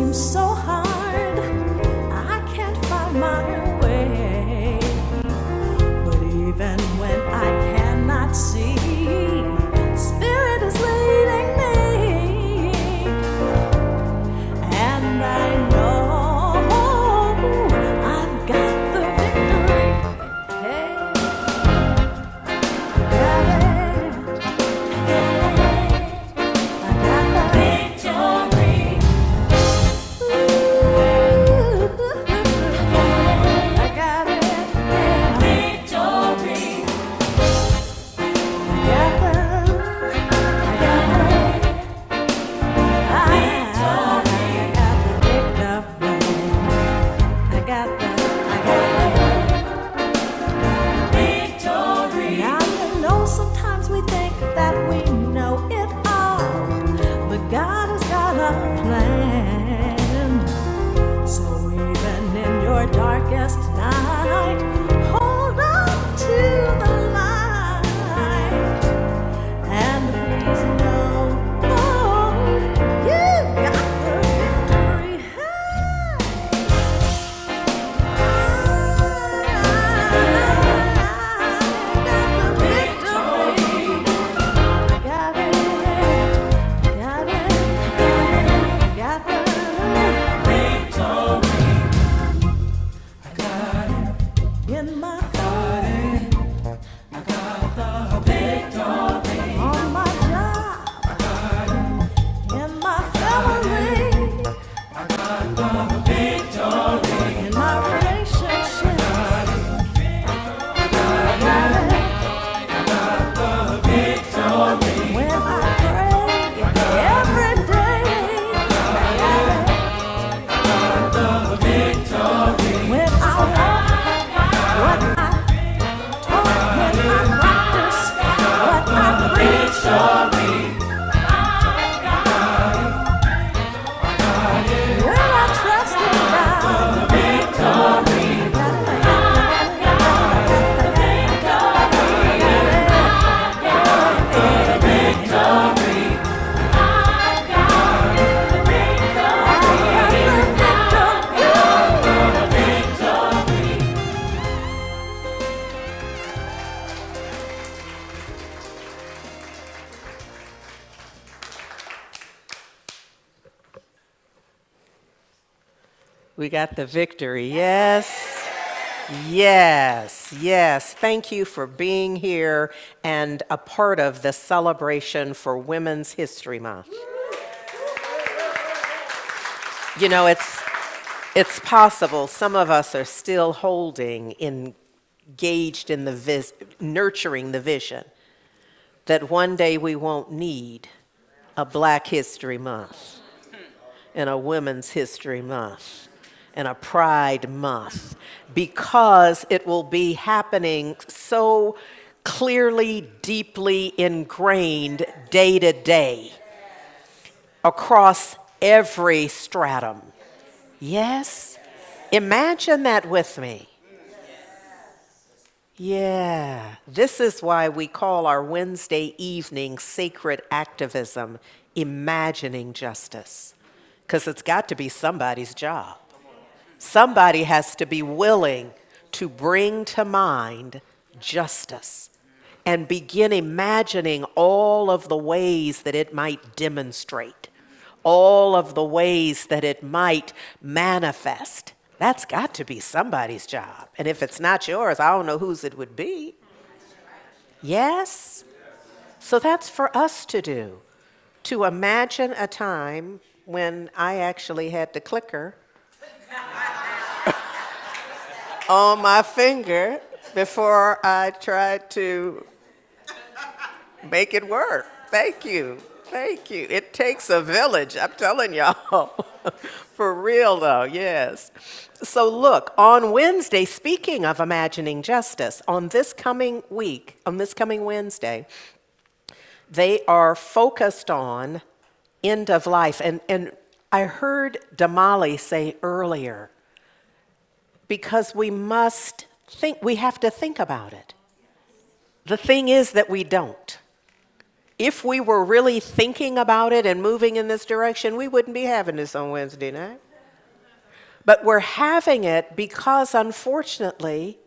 seems so hard, I can't find my way. But even when I cannot see, Spirit is leading me. And I know I've got the victory. Hey, got it. I got the victory. I got it. Victory. I got victory. Now you know sometimes we think that we know it all, but God has got a plan. So even in your darkest night, hold on to the light. And please know, you got the victory. In my body, I got the victory. On my job, in my family, I got the victory. In my relationship, I got the victory. When I pray every day, I got the victory. When I walk, what I talk, when I practice, what I preach, when I trust in God, victory. We got the victory. Yes. Yes. Yes. Thank you for being here and a part of the celebration for Women's History Month. You know, it's possible some of us are still engaged in nurturing the vision that one day we won't need a Black History Month and a Women's History Month and a Pride Month, because it will be happening so clearly, deeply ingrained day to day across every stratum. Yes? Imagine that with me. Yeah. This is why we call our Wednesday evening Sacred Activism, Imagining Justice, because it's got to be somebody's job. Somebody has to be willing to bring to mind justice and begin imagining all of the ways that it might demonstrate, all of the ways that it might manifest. That's got to be somebody's job. And if it's not yours, I don't know whose it would be. Yes? So that's for us to do, to imagine a time when I actually had the clicker on my finger before I tried to make it work. Thank you. Thank you. It takes a village, I'm telling y'all. For real though, yes. So look, on Wednesday, speaking of imagining justice, on this coming Wednesday, they are focused on end of life. And I heard Damali say earlier, because we have to think about it. The thing is that we don't. if we were really thinking about it and moving in this direction, we wouldn't be having this on Wednesday night. But we're having it because, unfortunately,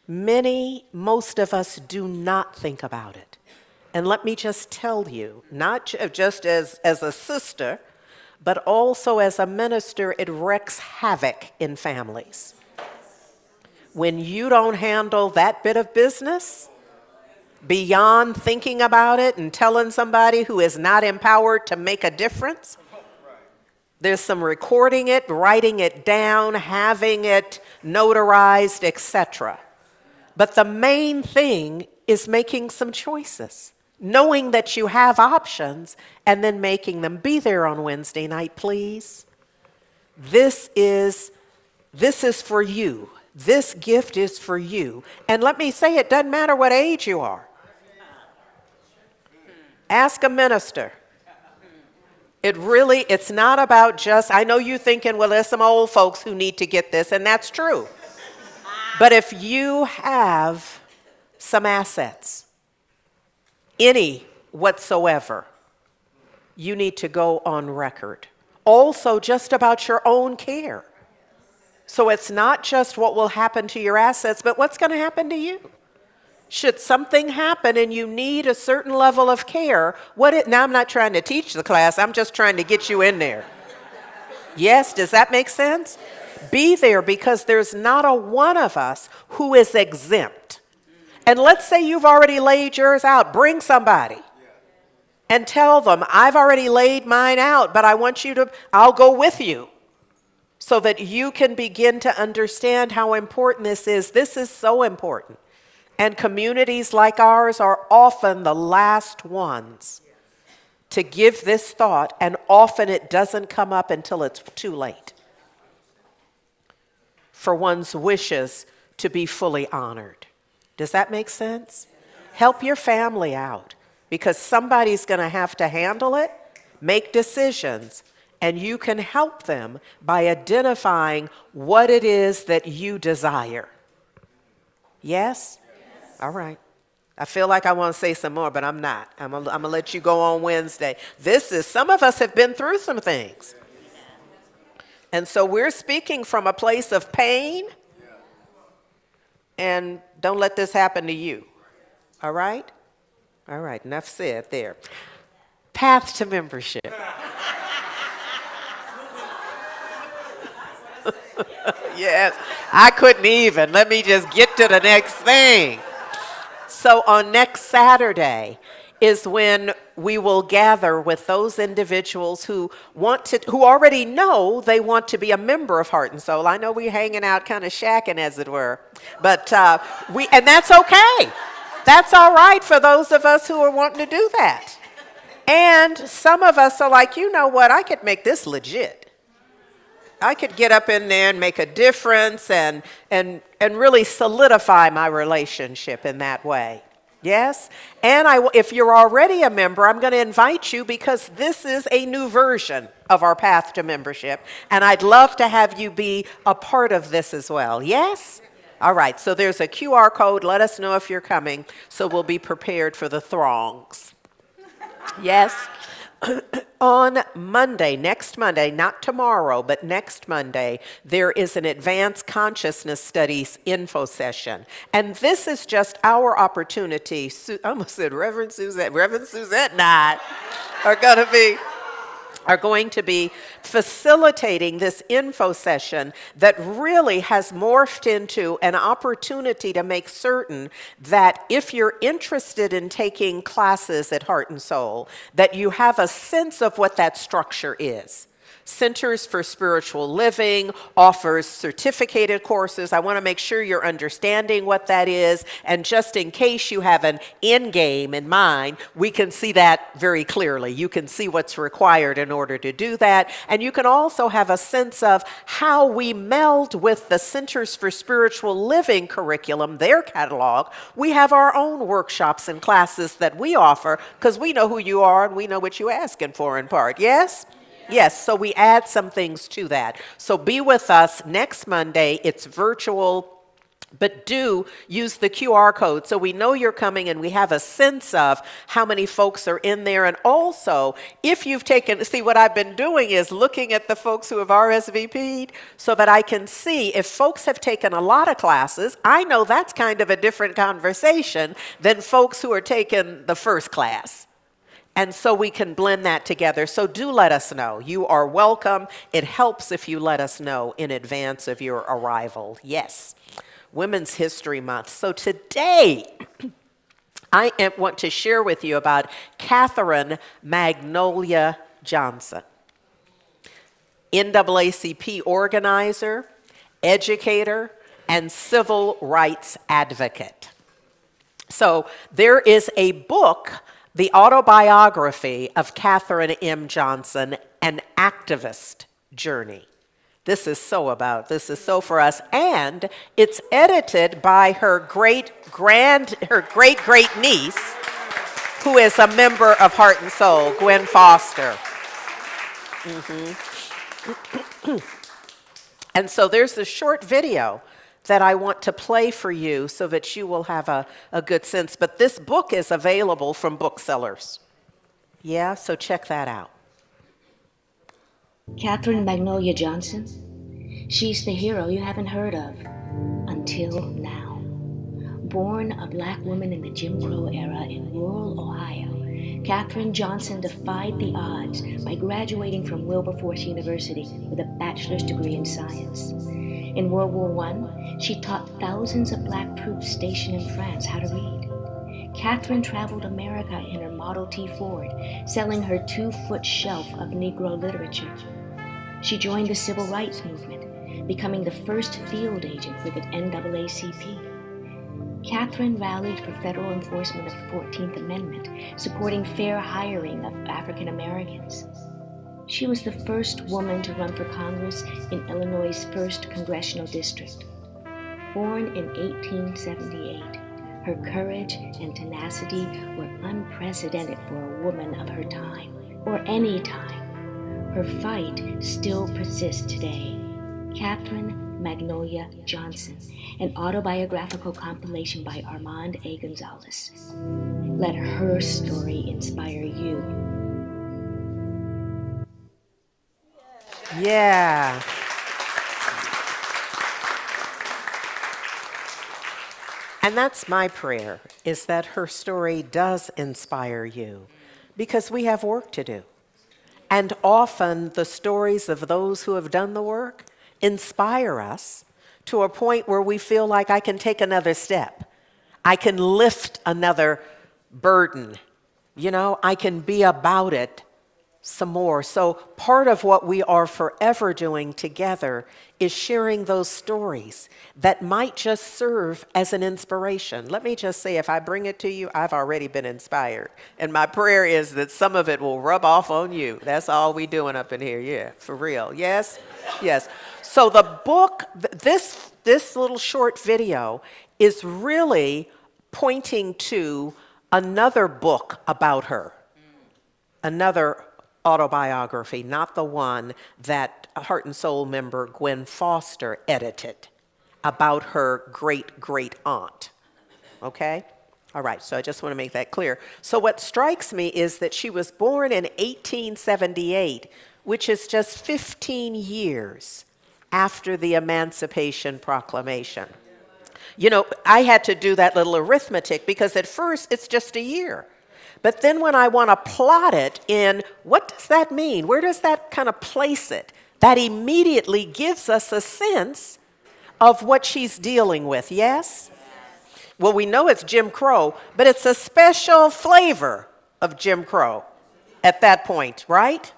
most of us do not think about it. And let me just tell you, not just as a sister, but also as a minister, it wreaks havoc in families. When you don't handle that bit of business, beyond thinking about it and telling somebody who is not empowered to make a difference, there's some recording it, writing it down, having it notarized, etc. But the main thing is making some choices, knowing that you have options, and then making them. Be there on Wednesday night, please. This is for you. This gift is for you. And let me say, it doesn't matter what age you are. Ask a minister. It's not about just, I know you're thinking, well, there's some old folks who need to get this, and that's true. But if you have some assets, any whatsoever, you need to go on record. Also, just about your own care. So it's not just what will happen to your assets, but what's going to happen to you. Should something happen and you need a certain level of care, now I'm not trying to teach the class, I'm just trying to get you in there. Yes, does that make sense? Be there, because there's not a one of us who is exempt. And let's say you've already laid yours out. Bring somebody and tell them, I've already laid mine out, but I'll go with you, so that you can begin to understand how important this is. This is so important. And communities like ours are often the last ones to give this thought, and often it doesn't come up until it's too late for one's wishes to be fully honored. Does that make sense? Help your family out, because somebody's going to have to handle it, make decisions, and you can help them by identifying what it is that you desire. Yes? All right. I feel like I want to say some more, but I'm not. I'm going to let you go on Wednesday. Some of us have been through some things. And so we're speaking from a place of pain. And don't let this happen to you. All right? All right. Enough said there. Path to membership. Yes. I couldn't even. Let me just get to the next thing. So on next Saturday is when we will gather with those individuals who already know they want to be a member of Heart and Soul. I know we're hanging out, kind of shacking, as it were, but and that's okay. That's all right for those of us who are wanting to do that. And some of us are like, you know what? I could make this legit. I could get up in there and make a difference and really solidify my relationship in that way. Yes? And if you're already a member, I'm going to invite you, because this is a new version of our Path to Membership. And I'd love to have you be a part of this as well. Yes? All right. So there's a QR code. Let us know if you're coming, so we'll be prepared for the throngs. Yes? On Monday, next Monday, not tomorrow, but next Monday, there is an Advanced Consciousness Studies info session. And this is just our opportunity. I almost said Reverend Suzette and I are going to be facilitating this info session that really has morphed into an opportunity to make certain that if you're interested in taking classes at Heart and Soul, that you have a sense of what that structure is. Centers for Spiritual Living offers certificated courses. I want to make sure you're understanding what that is. And just in case you have an end game in mind, we can see that very clearly. You can see what's required in order to do that. And you can also have a sense of how we meld with the Centers for Spiritual Living curriculum, their catalog. We have our own workshops and classes that we offer, because we know who you are and we know what you're asking for in part. Yes? Yes, so we add some things to that. So be with us next Monday. It's virtual. But do use the QR code so we know you're coming and we have a sense of how many folks are in there. And also, if you've taken, see, what I've been doing is looking at the folks who have RSVP'd so that I can see if folks have taken a lot of classes. I know that's kind of a different conversation than folks who are taking the first class. And so we can blend that together. So do let us know. You are welcome. It helps if you let us know in advance of your arrival. Yes. Women's History Month. So today, I want to share with you about Catherine Magnolia Johnson, NAACP organizer, educator, and civil rights advocate. So there is a book, the autobiography of Catherine M. Johnson, An Activist Journey. This is so for us. And it's edited by her great niece, who is a member of Heart and Soul, Gwen Foster. And so there's a short video that I want to play for you so that you will have a good sense. But this book is available from booksellers. Yeah, so check that out. Catherine Magnolia Johnson. She's the hero you haven't heard of until now. Born a black woman in the Jim Crow era in rural Ohio, Catherine Johnson defied the odds by graduating from Wilberforce University with a bachelor's degree in science. In World War I, she taught thousands of black troops stationed in France how to read. Catherine traveled America in her Model T Ford, selling her 2-foot shelf of Negro literature. She joined the Civil Rights Movement, becoming the first field agent for the NAACP. Catherine rallied for federal enforcement of the 14th Amendment, supporting fair hiring of African Americans. She was the first woman to run for Congress in Illinois' 1st Congressional District. Born in 1878, her courage and tenacity were unprecedented for a woman of her time, or any time. Her fight still persists today. Catherine Magnolia Johnson, an autobiographical compilation by Armand A. Gonzalez. Let her story inspire you. Yeah. And that's my prayer, is that her story does inspire you, because we have work to do. And often the stories of those who have done the work inspire us to a point where we feel like I can take another step. I can lift another burden. You know, I can be about it some more. So part of what we are forever doing together is sharing those stories that might just serve as an inspiration. Let me just say, if I bring it to you, I've already been inspired. And my prayer is that some of it will rub off on you. That's all we doing up in here. Yeah, for real. Yes? Yes. So the book, this little short video is really pointing to another book about her. Another autobiography, not the one that Heart and Soul member Gwen Foster edited about her great aunt. Okay? All right, so I just want to make that clear. So what strikes me is that she was born in 1878, which is just 15 years after the Emancipation Proclamation. You know, I had to do that little arithmetic because at first it's just a year. But then when I want to plot it in, what does that mean? Where does that kind of place it? That immediately gives us a sense of what she's dealing with, yes? Well, we know it's Jim Crow, but it's a special flavor of Jim Crow at that point, right?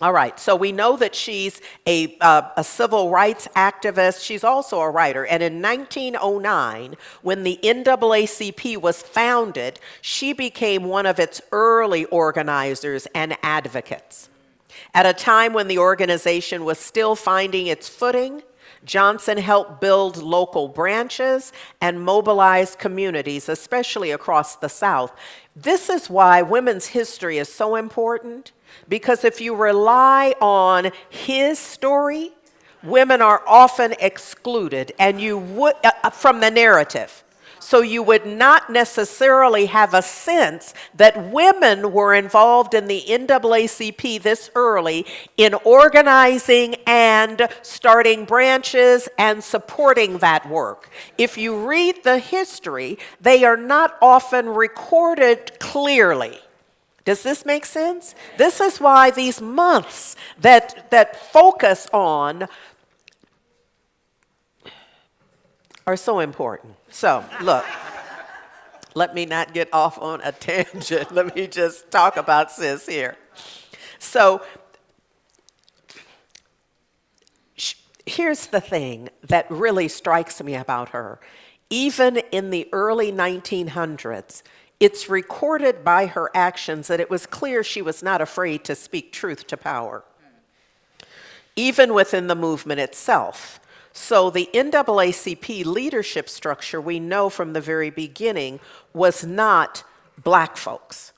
All right, so we know that she's a civil rights activist. She's also a writer. And in 1909, when the NAACP was founded, she became one of its early organizers and advocates. At a time when the organization was still finding its footing, Johnson helped build local branches and mobilize communities, especially across the South. This is why women's history is so important, because if you rely on his story, Women are often excluded and you would from the narrative. So you would not necessarily have a sense that women were involved in the NAACP this early in organizing and starting branches and supporting that work. If you read the history, they are not often recorded clearly. Does this make sense? This is why these months that focus on are so important. So, look, let me not get off on a tangent. Let me just talk about sis here. So, here's the thing that really strikes me about her. Even in the early 1900s, it's recorded by her actions that it was clear she was not afraid to speak truth to power, even within the movement itself. So the NAACP leadership structure, we know from the very beginning, was not black folks.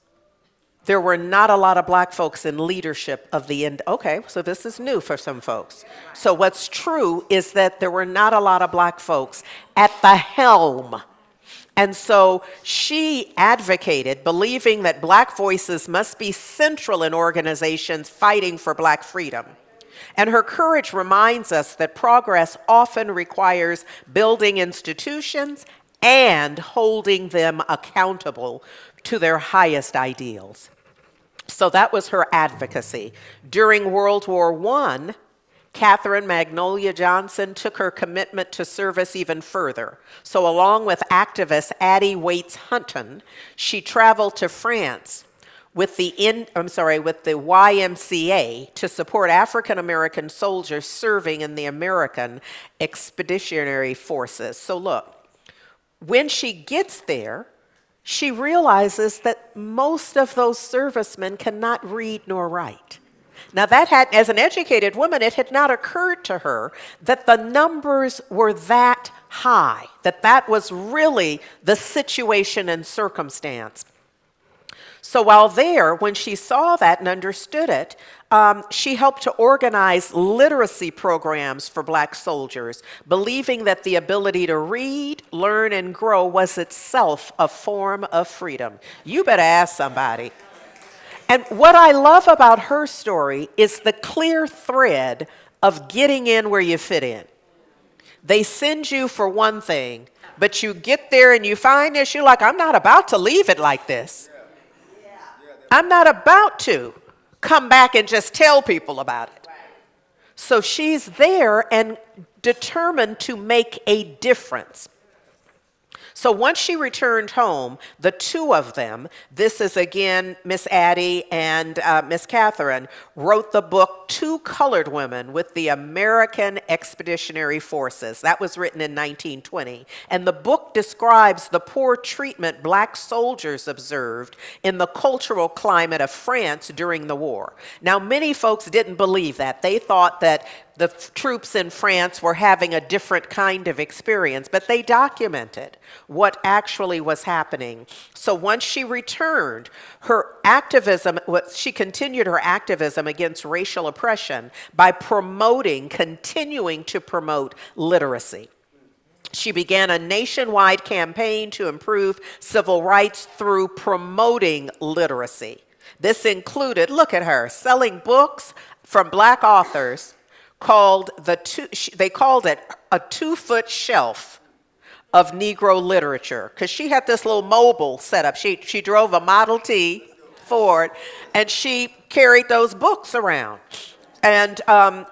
There were not a lot of black folks in leadership of the end. Okay, so this is new for some folks. So what's true is that there were not a lot of black folks at the helm. And so she advocated, believing that black voices must be central in organizations fighting for black freedom. And her courage reminds us that progress often requires building institutions and holding them accountable to their highest ideals. So that was her advocacy. During World War I, Catherine Magnolia Johnson took her commitment to service even further. So along with activist Addie Waits Hunton, she traveled to France with the YMCA to support African American soldiers serving in the American Expeditionary Forces. So look, when she gets there, she realizes that most of those servicemen cannot read nor write. Now that had, as an educated woman, it had not occurred to her that the numbers were that high, that was really the situation and circumstance. So while there, when she saw that and understood it, she helped to organize literacy programs for black soldiers, believing that the ability to read, learn, and grow was itself a form of freedom. You better ask somebody. And what I love about her story is the clear thread of getting in where you fit in. They send you for one thing, but you get there and you find this, you're like, I'm not about to leave it like this. I'm not about to come back and just tell people about it. So she's there and determined to make a difference. So once she returned home, the two of them, this is again Miss Addie and Miss Catherine, wrote the book Two Colored Women with the American Expeditionary Forces. That was written in 1920. And the book describes the poor treatment black soldiers observed in the cultural climate of France during the war. Now, many folks didn't believe that. They thought that the troops in France were having a different kind of experience, but they documented what actually was happening. So once she returned, her activism, she continued her activism against racial oppression by continuing to promote literacy. She began a nationwide campaign to improve civil rights through promoting literacy. This included, look at her, selling books from black authors they called it a 2-foot shelf of Negro literature, because she had this little mobile setup. She drove a Model T Ford, and she carried those books around. And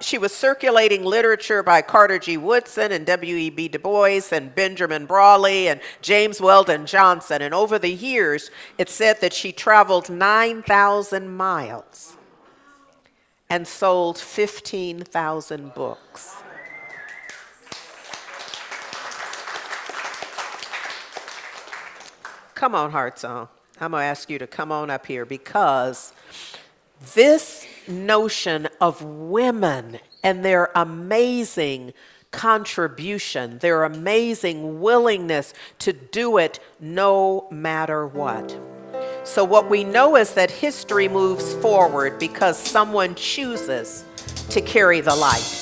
she was circulating literature by Carter G. Woodson and W.E.B. Du Bois and Benjamin Brawley and James Weldon Johnson. And over the years, it said that she traveled 9,000 miles and sold 15,000 books. Come on, Heart Song. I'm going to ask you to come on up here, because this notion of women and their amazing contribution, their amazing willingness to do it no matter what. So what we know is that history moves forward because someone chooses to carry the light.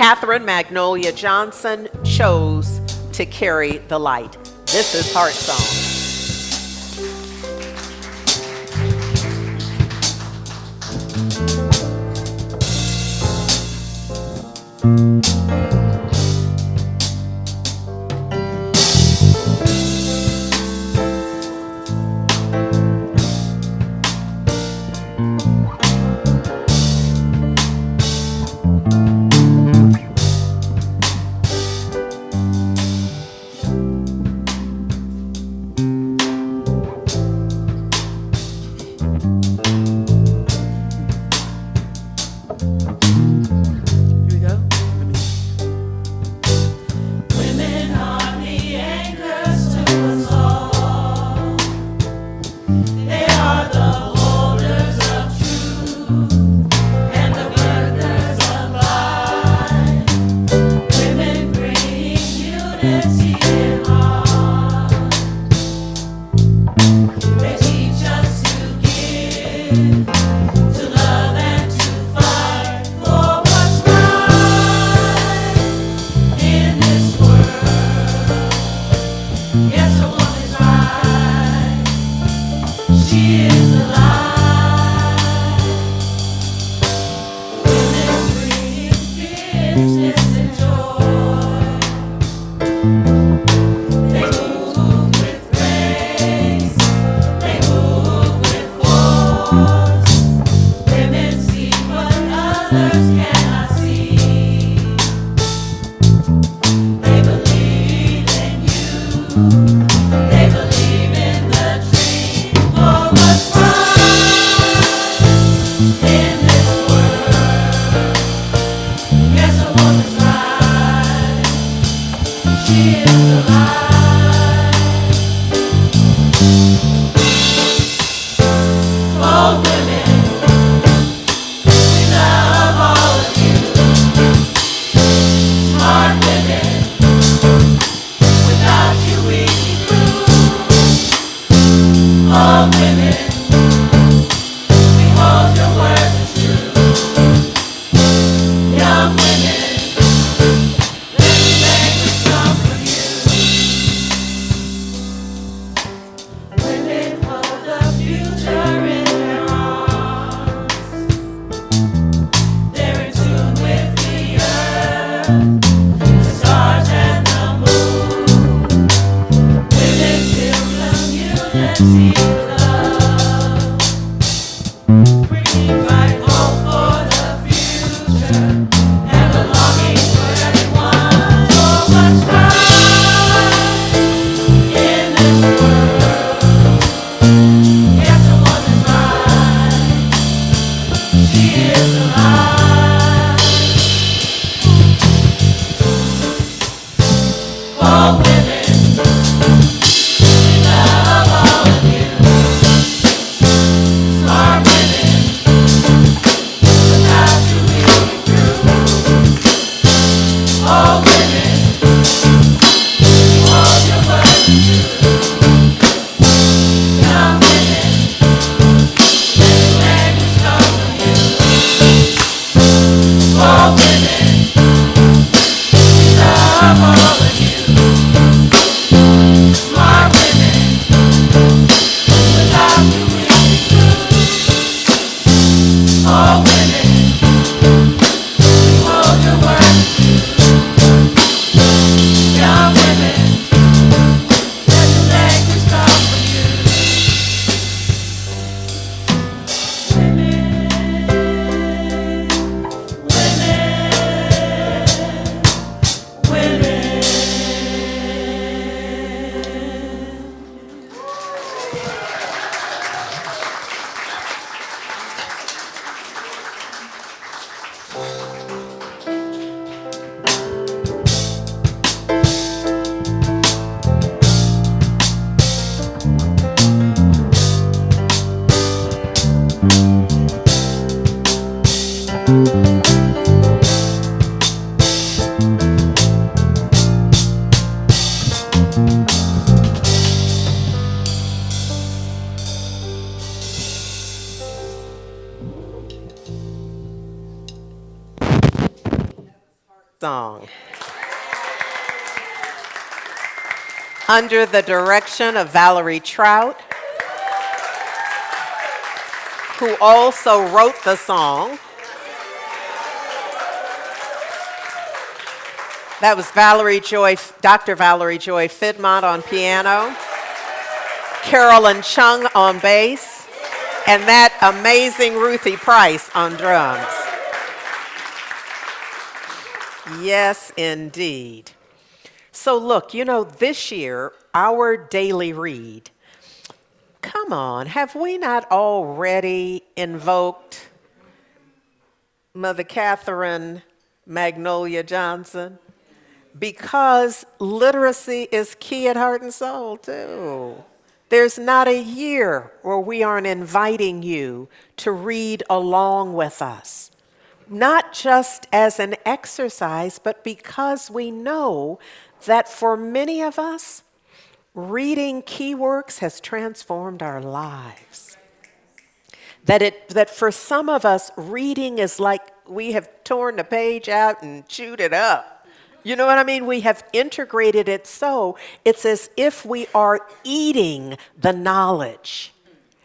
Catherine Magnolia Johnson chose to carry the light. This is Heart Song. song. Under the direction of Valerie Trout, who also wrote the song. That was Dr. Valerie Joy Fidmont on piano, Carolyn Chung on bass, and that amazing Ruthie Price on drums. Yes, indeed. So look, this year, our daily read, come on, have we not already invoked Mother Catherine Magnolia Johnson? Because literacy is key at Heart and Soul, too. There's not a year where we aren't inviting you to read along with us. Not just as an exercise, but because we know that for many of us, reading key works has transformed our lives. That for some of us, reading is like we have torn the page out and chewed it up. You know what I mean? We have integrated it so it's as if we are eating the knowledge.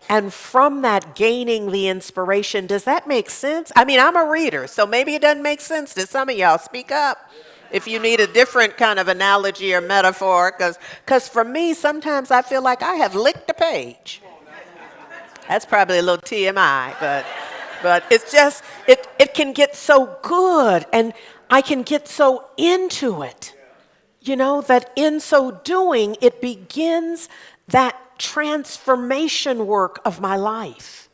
And from that, gaining the inspiration. Does that make sense? I mean, I'm a reader, so maybe it doesn't make sense to some of y'all. Speak up if you need a different kind of analogy or metaphor, because for me, sometimes I feel like I have licked a page. That's probably a little TMI, but it's just, it can get so good, and I can get so into it, that in so doing, it begins that transformation work of my life.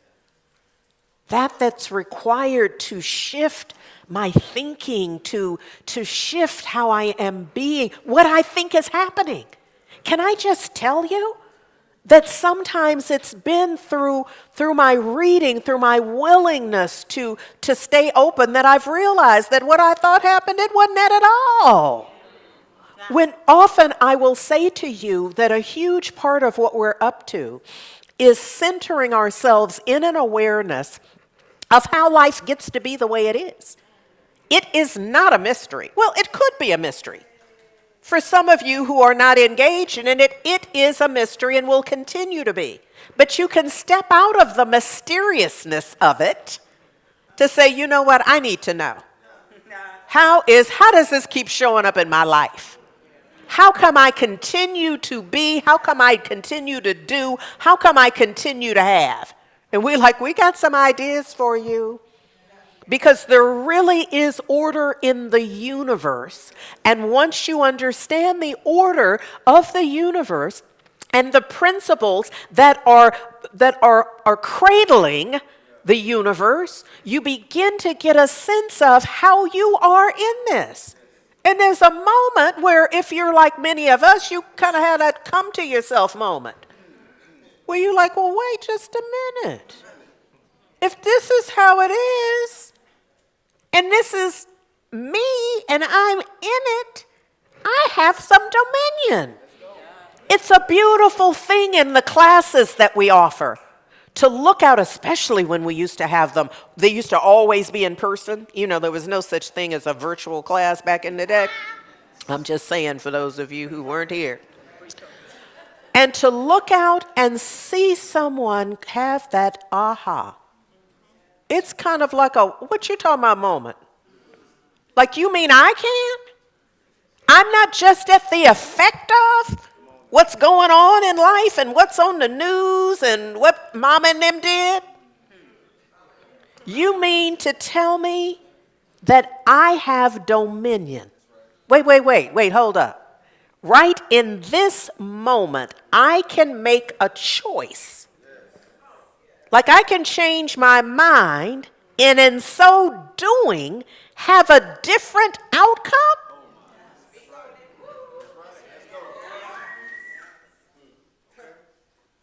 That's required to shift my thinking, to shift how I am being, what I think is happening. Can I just tell you that sometimes it's been through my reading, through my willingness to stay open, that I've realized that what I thought happened, it wasn't that at all. When often I will say to you that a huge part of what we're up to is centering ourselves in an awareness of how life gets to be the way it is. It is not a mystery. Well, it could be a mystery. For some of you who are not engaged in it, it is a mystery and will continue to be. But you can step out of the mysteriousness of it to say, you know what, I need to know. How does this keep showing up in my life? How come I continue to be? How come I continue to do? How come I continue to have? And we got some ideas for you. Because there really is order in the universe. And once you understand the order of the universe and the principles that are cradling the universe, you begin to get a sense of how you are in this. And there's a moment where, if you're like many of us, you kind of had that come to yourself moment. Where you're like, well, wait just a minute. If this is how it is, and this is me, and I'm in it, I have some dominion. It's a beautiful thing in the classes that we offer to look out, especially when we used to have them. They used to always be in person. There was no such thing as a virtual class back in the day. I'm just saying for those of you who weren't here. And to look out and see someone have that aha. It's kind of like what you talking about moment? Like, you mean I can? I'm not just at the effect of what's going on in life and what's on the news and what mama and them did? You mean to tell me that I have dominion? Wait, hold up. Right in this moment, I can make a choice. Like, I can change my mind, and in so doing, have a different outcome?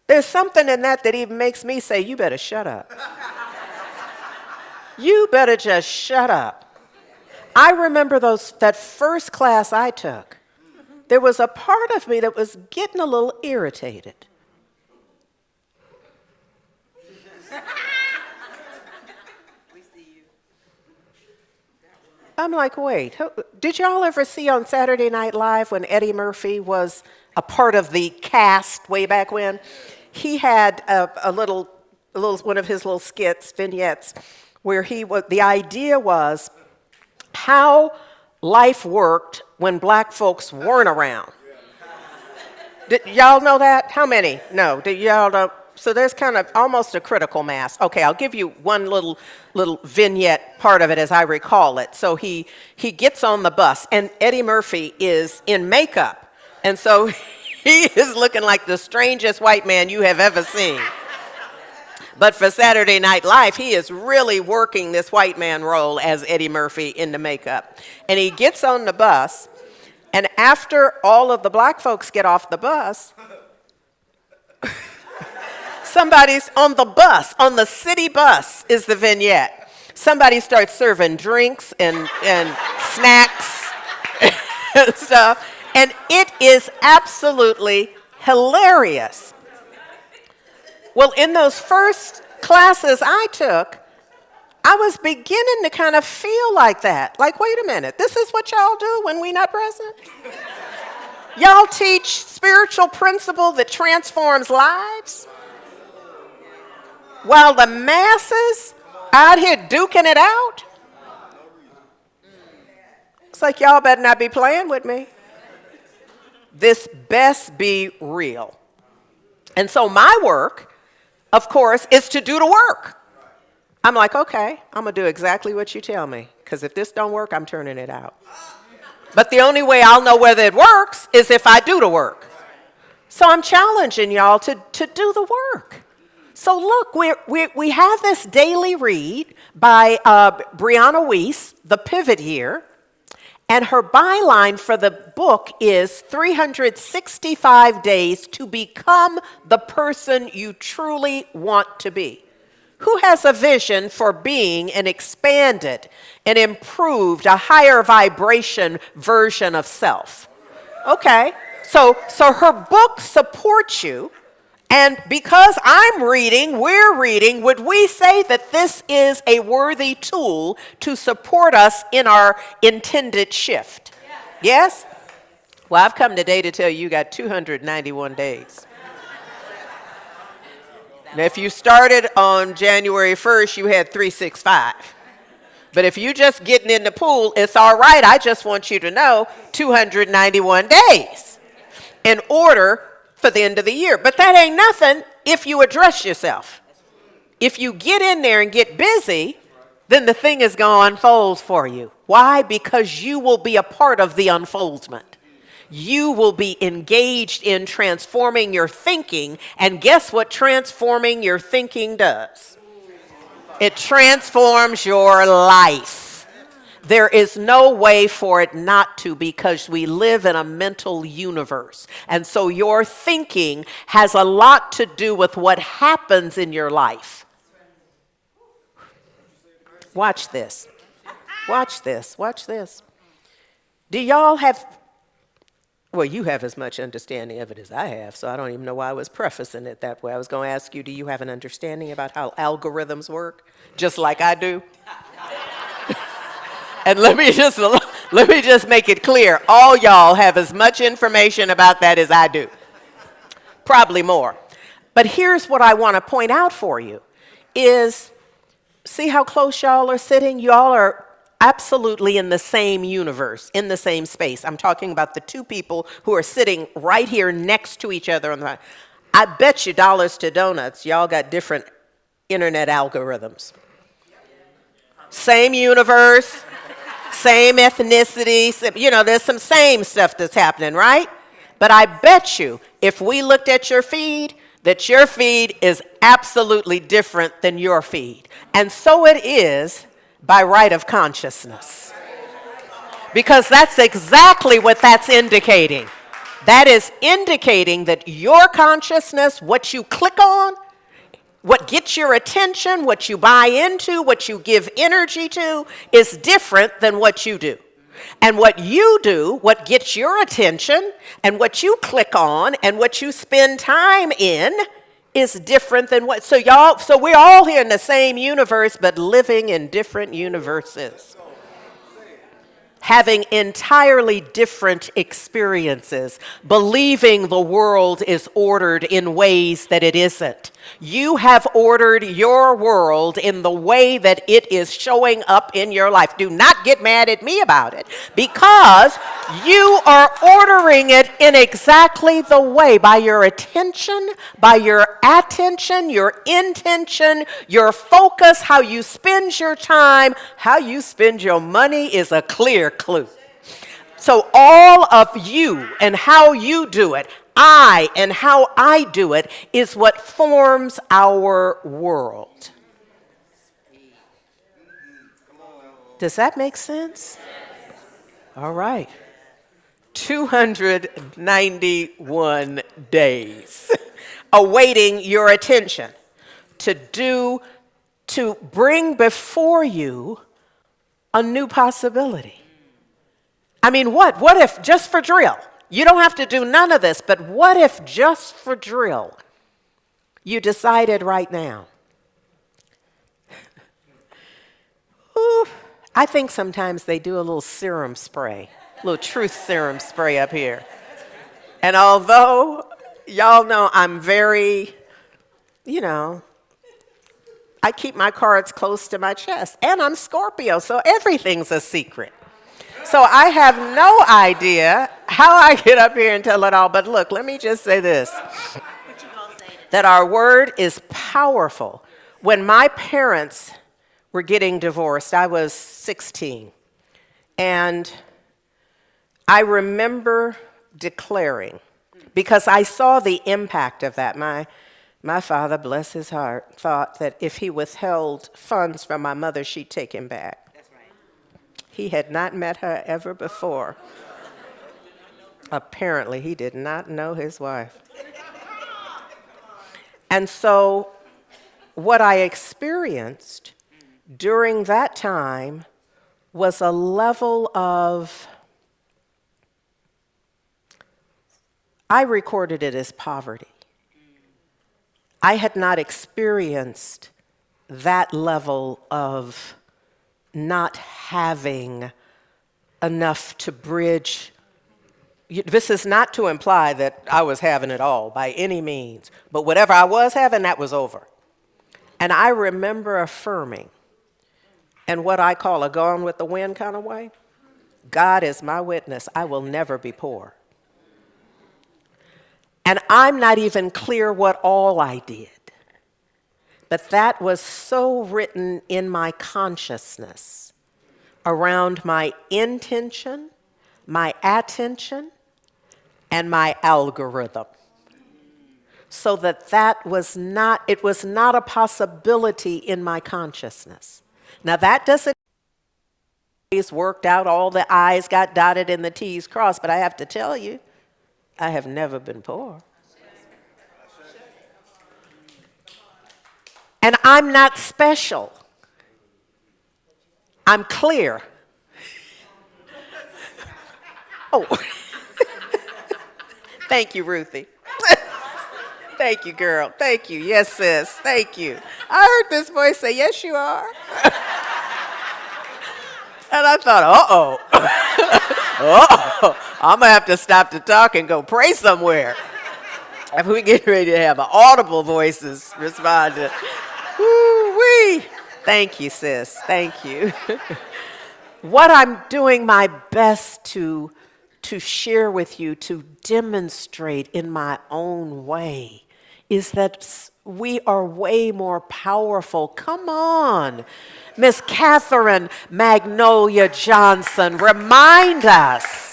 There's something in that even makes me say, you better shut up. You better just shut up. I remember that first class I took. There was a part of me that was getting a little irritated. I'm like, wait, did y'all ever see on Saturday Night Live when Eddie Murphy was a part of the cast way back when? He had a little one of his little skits, vignettes, where the idea was how life worked when black folks weren't around. Did y'all know that? How many? No. Did y'all know? So there's kind of almost a critical mass. Okay, I'll give you one little vignette part of it as I recall it. So he gets on the bus, and Eddie Murphy is in makeup. And so he is looking like the strangest white man you have ever seen. But for Saturday Night Live, he is really working this white man role as Eddie Murphy in the makeup. And he gets on the bus, and after all of the black folks get off the bus, somebody's on the bus, on the city bus is the vignette. Somebody starts serving drinks and snacks and stuff. And it is absolutely hilarious. Well, in those first classes I took, I was beginning to kind of feel like that. Like, wait a minute, this is what y'all do when we not present? Y'all teach spiritual principle that transforms lives? While the masses out here duking it out? It's like y'all better not be playing with me. This best be real. And so my work, of course, is to do the work. I'm like, okay, I'm going to do exactly what you tell me, because if this don't work, I'm turning it out. But the only way I'll know whether it works is if I do the work. So I'm challenging y'all to do the work. So look, we have this daily read by Brianna Weiss, The Pivot Year, and her byline for the book is 365 days to become the person you truly want to be. Who has a vision for being an expanded, an improved, a higher vibration version of self? Okay, so her book supports you. And because we're reading, would we say that this is a worthy tool to support us in our intended shift? Yes? Well, I've come today to tell you got 291 days. Now, if you started on January 1st, you had 365. But if you just getting in the pool, it's all right. I just want you to know 291 days in order for the end of the year. But that ain't nothing if you address yourself. If you get in there and get busy, then the thing is going to unfold for you. Why? Because you will be a part of the unfoldment. You will be engaged in transforming your thinking. And guess what transforming your thinking does? It transforms your life. There is no way for it not to, because we live in a mental universe. And so your thinking has a lot to do with what happens in your life. Watch this. Watch this. Watch this. Do y'all have, well, you have as much understanding of it as I have, so I don't even know why I was prefacing it that way. I was going to ask you, do you have an understanding about how algorithms work, just like I do? And let me just make it clear, all y'all have as much information about that as I do. Probably more. But here's what I want to point out for you is, see how close y'all are sitting? Y'all are absolutely in the same universe, in the same space. I'm talking about the two people who are sitting right here next to each other on the. I bet you dollars to donuts, y'all got different internet algorithms. Same universe. Same ethnicity, there's some same stuff that's happening, right? But I bet you, if we looked at your feed, that your feed is absolutely different than your feed. And so it is by right of consciousness. Because that's exactly what that's indicating. That is indicating that your consciousness, what you click on, what gets your attention, what you buy into, what you give energy to, is different than what you do. And what you do, what gets your attention, and what you click on, and what you spend time in, is different than what. So we're all here in the same universe, but living in different universes. having entirely different experiences, believing the world is ordered in ways that it isn't. You have ordered your world in the way that it is showing up in your life. Do not get mad at me about it, because you are ordering it in exactly the way, by your attention, by your attention, your intention, your focus, how you spend your time, how you spend your money is a clear clue. So all of you and how you do it, I and how I do it, is what forms our world. Does that make sense? All right. 291 days awaiting your attention to bring before you a new possibility. I mean, what if, just for drill, you don't have to do none of this, but what if just for drill, you decided right now? Ooh, I think sometimes they do a little serum spray, a little truth serum spray up here. And although y'all know I'm very, I keep my cards close to my chest, and I'm Scorpio, so everything's a secret. So I have no idea how I get up here and tell it all. But look, let me just say this, that our word is powerful. When my parents were getting divorced, I was 16. And I remember declaring, because I saw the impact of that. My father, bless his heart, thought that if he withheld funds from my mother, she'd take him back. He had not met her ever before. Apparently, he did not know his wife. And so, what I experienced during that time was a level of, I recorded it as poverty. I had not experienced that level of not having enough to bridge. This is not to imply that I was having it all by any means, but whatever I was having, that was over. And I remember affirming, in what I call a gone with the wind kind of way, God is my witness, I will never be poor. And I'm not even clear what all I did. But that was so written in my consciousness around my intention, my attention, and my algorithm. So that was not a possibility in my consciousness. Now that doesn't always worked out, all the I's got dotted and the T's crossed, but I have to tell you, I have never been poor. And I'm not special. I'm clear. Oh. Thank you, Ruthie. Thank you, girl. Thank you. Yes, sis. Thank you. I heard this voice say, yes, you are. And I thought, uh-oh. Uh-oh. I'm going to have to stop the talk and go pray somewhere. If we get ready to have audible voices respond to, woo-wee. Thank you, sis. Thank you. What I'm doing my best to share with you, to demonstrate in my own way, is that we are way more powerful. Come on, Miss Catherine Magnolia Johnson, remind us.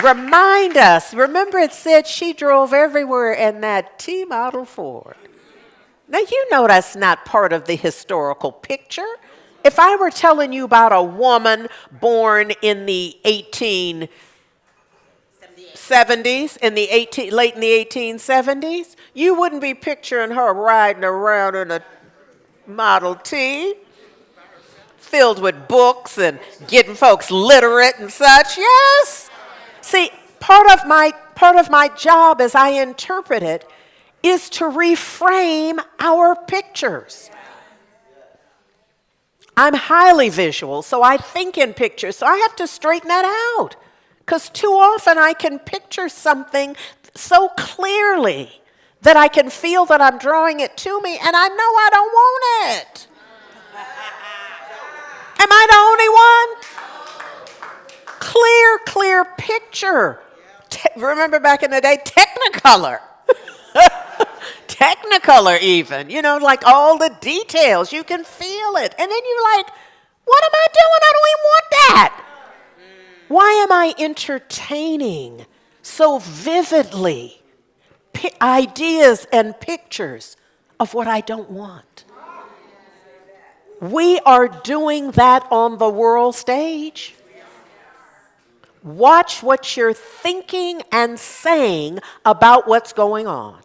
Remind us. Remember it said she drove everywhere in that T-model Ford. Now you know that's not part of the historical picture. If I were telling you about a woman born in the 1870s, late in the 1870s, you wouldn't be picturing her riding around in a Model T, filled with books and getting folks literate and such. Yes. See, part of my job as I interpret it is to reframe our pictures. I'm highly visual, so I think in pictures. So I have to straighten that out. Because too often I can picture something so clearly that I can feel that I'm drawing it to me, and I know I don't want it. Am I the only one? Clear picture. Remember back in the day, Technicolor. Technicolor even, like all the details, you can feel it. And then you're like, what am I doing? I don't even want that. Why am I entertaining so vividly ideas and pictures of what I don't want? We are doing that on the world stage. Watch what you're thinking and saying about what's going on.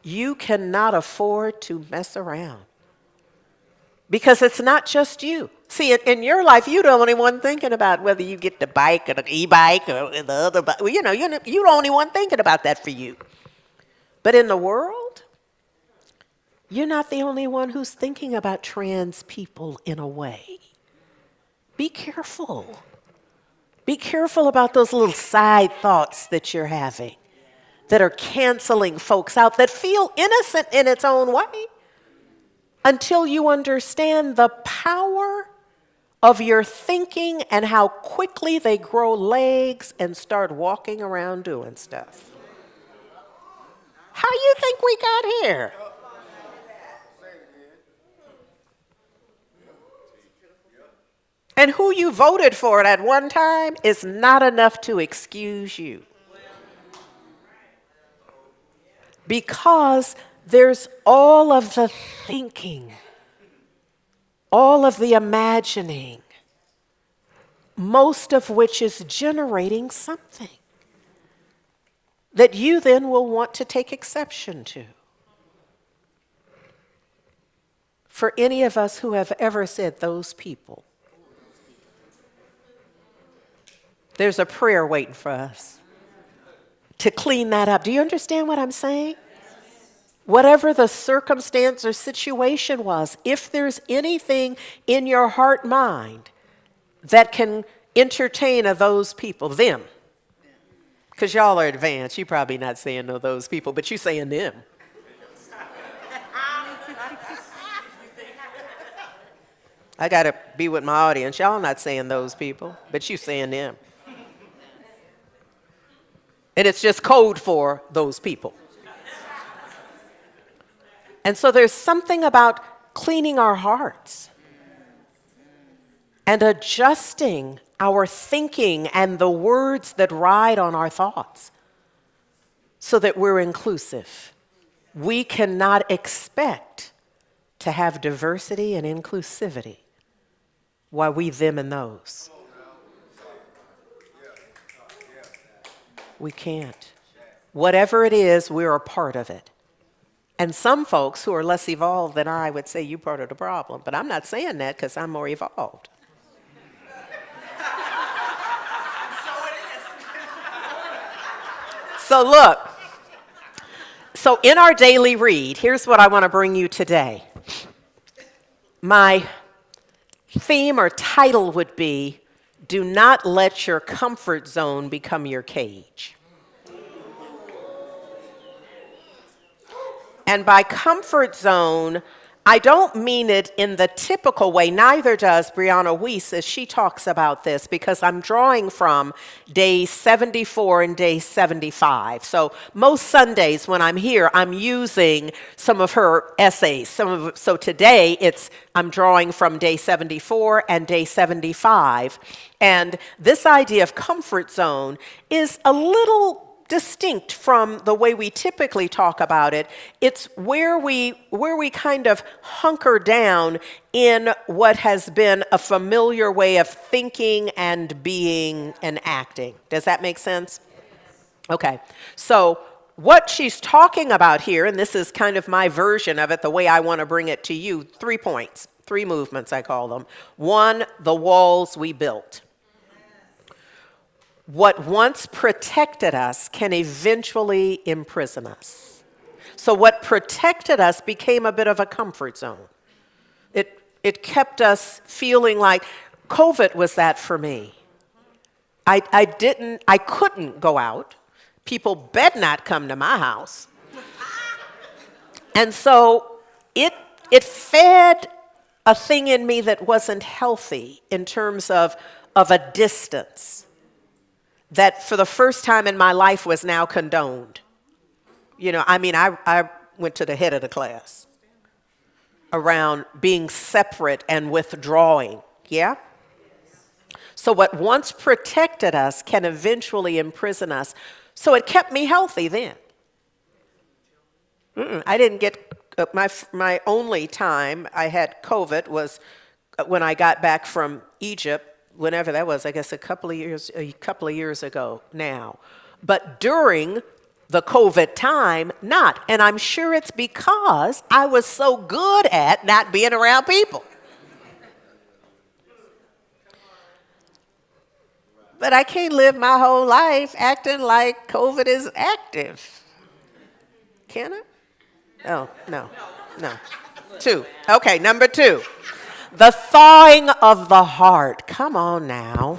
You cannot afford to mess around. Because it's not just you. See, in your life, you're the only one thinking about whether you get the bike or the e-bike or the other bike. You're the only one thinking about that for you. But in the world, you're not the only one who's thinking about trans people in a way. Be careful. Be careful about those little side thoughts that you're having that are canceling folks out that feel innocent in its own way until you understand the power of your thinking and how quickly they grow legs and start walking around doing stuff. How you think we got here? And who you voted for at one time is not enough to excuse you. Because there's all of the thinking, all of the imagining, most of which is generating something that you then will want to take exception to. For any of us who have ever said those people, there's a prayer waiting for us to clean that up. Do you understand what I'm saying? Whatever the circumstance or situation was, if there's anything in your heart mind that can entertain of those people, them, because y'all are advanced, you're probably not saying no those people, but you're saying them. I got to be with my audience. Y'all not saying those people, but you saying them. And it's just code for those people. And so there's something about cleaning our hearts and adjusting our thinking and the words that ride on our thoughts so that we're inclusive. We cannot expect to have diversity and inclusivity while we, them, and those. We can't. Whatever it is, we're a part of it. And some folks who are less evolved than I would say you're part of the problem. But I'm not saying that because I'm more evolved. So look. So in our daily read, here's what I want to bring you today. My theme or title would be, do not let your comfort zone become your cage. And by comfort zone, I don't mean it in the typical way. Neither does Brianna Weiss as she talks about this, because I'm drawing from day 74 and day 75. So most Sundays when I'm here, I'm using some of her essays. So today I'm drawing from day 74 and day 75. And this idea of comfort zone is a little distinct from the way we typically talk about it. It's where we kind of hunker down in what has been a familiar way of thinking and being and acting. Does that make sense? Okay. So what she's talking about here, and this is kind of my version of it, the way I want to bring it to you, 3 points, 3 movements I call them. 1, the walls we built. What once protected us can eventually imprison us. So what protected us became a bit of a comfort zone. it kept us feeling like COVID was that for me. I couldn't go out. People better not come to my house. And so it fed a thing in me that wasn't healthy in terms of a distance that for the first time in my life was now condoned. You know, I mean, I went to the head of the class around being separate and withdrawing, yeah? So what once protected us can eventually imprison us. So it kept me healthy then. I didn't get, my only time I had COVID was when I got back from Egypt, whenever that was, I guess a couple of years ago now. But during the COVID time, not. And I'm sure it's because I was so good at not being around people. But I can't live my whole life acting like COVID is active. Can I? Oh, no. 2. Okay, number 2. The thawing of the heart. Come on now.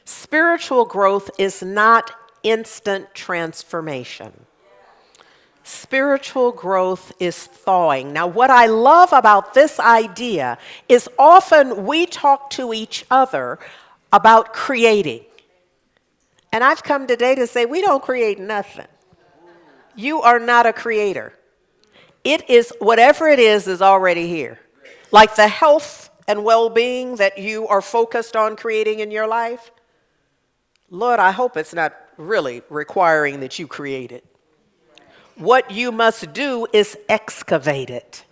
Spiritual growth is not instant transformation. Spiritual growth is thawing. Now, what I love about this idea is often we talk to each other about creating. And I've come today to say we don't create nothing. You are not a creator. It is, whatever it is already here. Like the health and well-being that you are focused on creating in your life. Lord, I hope it's not really requiring that you create it. What you must do is excavate it.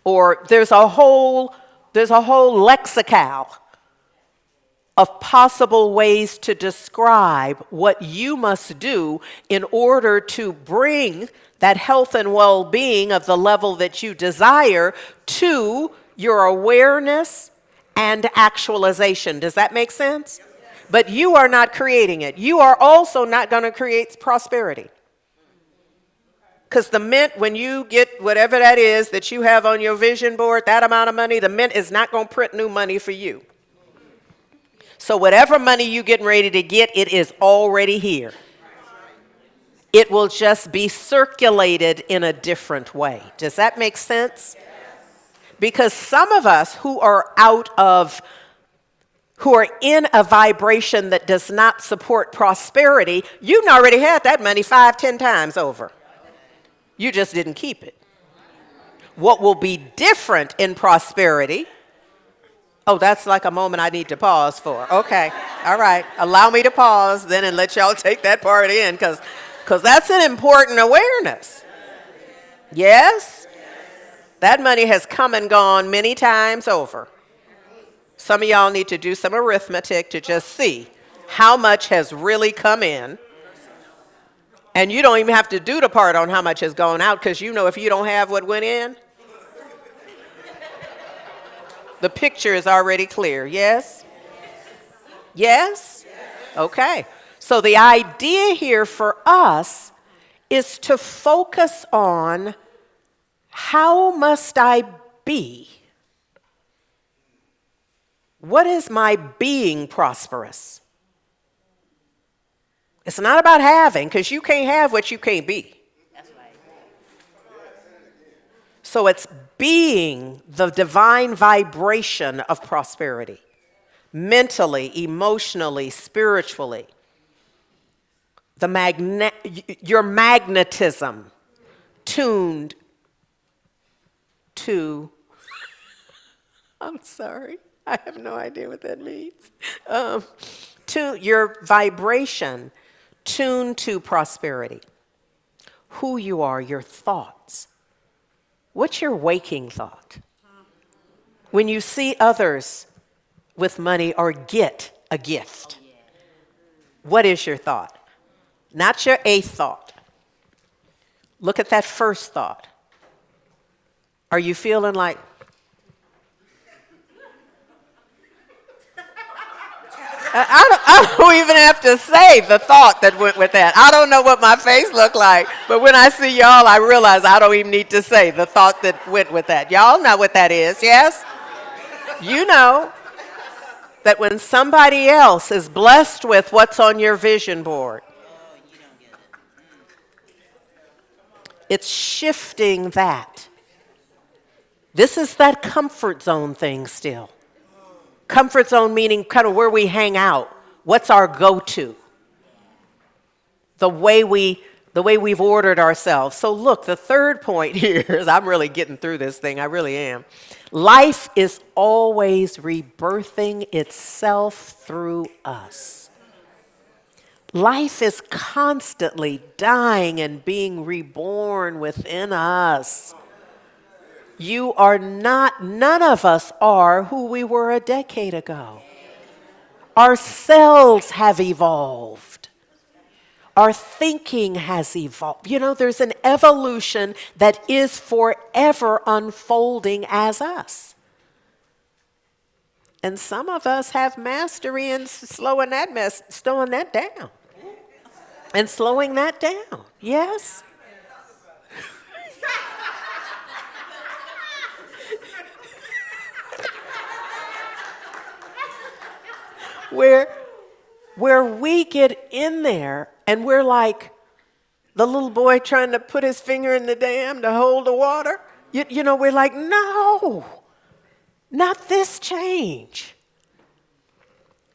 Or there's a whole lexicon of possible ways to describe what you must do in order to bring that health and well-being of the level that you desire to your awareness and actualization. Does that make sense? But you are not creating it. You are also not going to create prosperity. Because the mint, when you get whatever that is that you have on your vision board, that amount of money, the mint is not going to print new money for you. So whatever money you're getting ready to get, it is already here. It will just be circulated in a different way. Does that make sense? Because some of us who are in a vibration that does not support prosperity, you've already had that money 5, 10 times over. You just didn't keep it. What will be different in prosperity? Oh, that's like a moment I need to pause for. Okay, all right. Allow me to pause then and let y'all take that part in because that's an important awareness. Yes? That money has come and gone many times over. Some of y'all need to do some arithmetic to just see how much has really come in. And you don't even have to do the part on how much has gone out because you know if you don't have what went in, the picture is already clear. Yes? Yes? Okay. So the idea here for us is to focus on how must I be? What is my being prosperous? It's not about having, because you can't have what you can't be. That's right. So it's being the divine vibration of prosperity, mentally, emotionally, spiritually. Your magnetism tuned to, I'm sorry, I have no idea what that means. To your vibration tuned to prosperity. Who you are, your thoughts. What's your waking thought? When you see others with money or get a gift, what is your thought? Not your eighth thought. Look at that first thought. Are you feeling like, I don't even have to say the thought that went with that. I don't know what my face looked like, but when I see y'all, I realize I don't even need to say the thought that went with that. Y'all know what that is, yes? You know that when somebody else is blessed with what's on your vision board, it's shifting that. This is that comfort zone thing still. Comfort zone meaning kind of where we hang out. What's our go-to? The way we've ordered ourselves. So look, the third point here is I'm really getting through this thing. I really am. Life is always rebirthing itself through us. Life is constantly dying and being reborn within us. You are not, none of us are who we were a decade ago. Our cells have evolved. Our thinking has evolved. You know, there's an evolution that is forever unfolding as us. And some of us have mastery in slowing that down. And slowing that down. Yes? where we get in there and we're like the little boy trying to put his finger in the dam to hold the water. You know, we're like, no, not this change.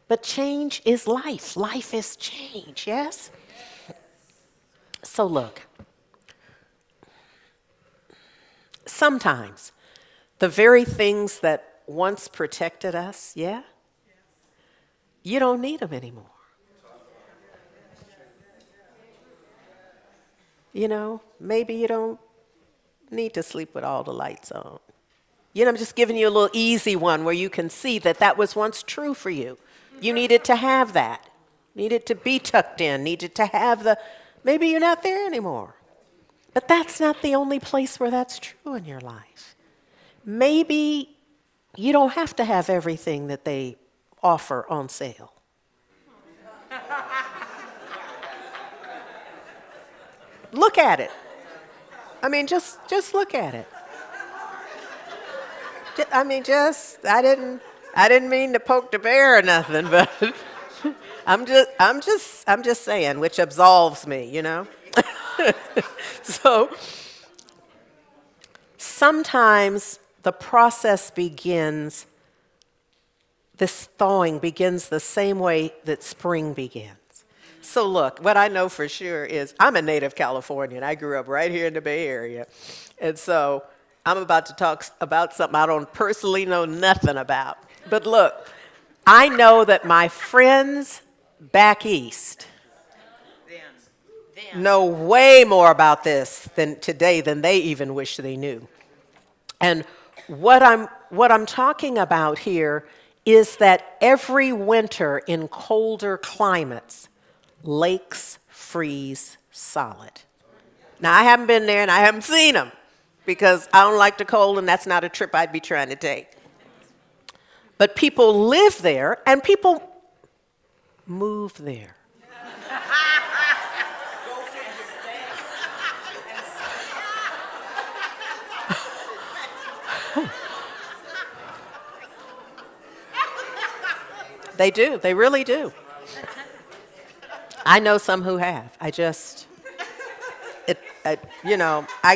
But change is life. Life is change, yes? So look, sometimes the very things that once protected us, yeah? You don't need them anymore. You know, maybe you don't need to sleep with all the lights on. You know, I'm just giving you a little easy one where you can see that that was once true for you. You needed to have that. Needed to be tucked in. Needed to have maybe you're not there anymore. But that's not the only place where that's true in your life. Maybe you don't have to have everything that they offer on sale. Look at it. I mean, just look at it. I didn't mean to poke the bear or nothing, but I'm just saying, which absolves me, you know. So sometimes the process begins. This thawing begins the same way that spring begins. So look, what I know for sure is I'm a native Californian. I grew up right here in the Bay Area. And so I'm about to talk about something I don't personally know nothing about. But look, I know that my friends back east know way more about this today than they even wish they knew. And what I'm talking about here is that every winter in colder climates, lakes freeze solid. Now, I haven't been there and I haven't seen them because I don't like the cold and that's not a trip I'd be trying to take. But people live there and people move there. They do. They really do. I know some who have. I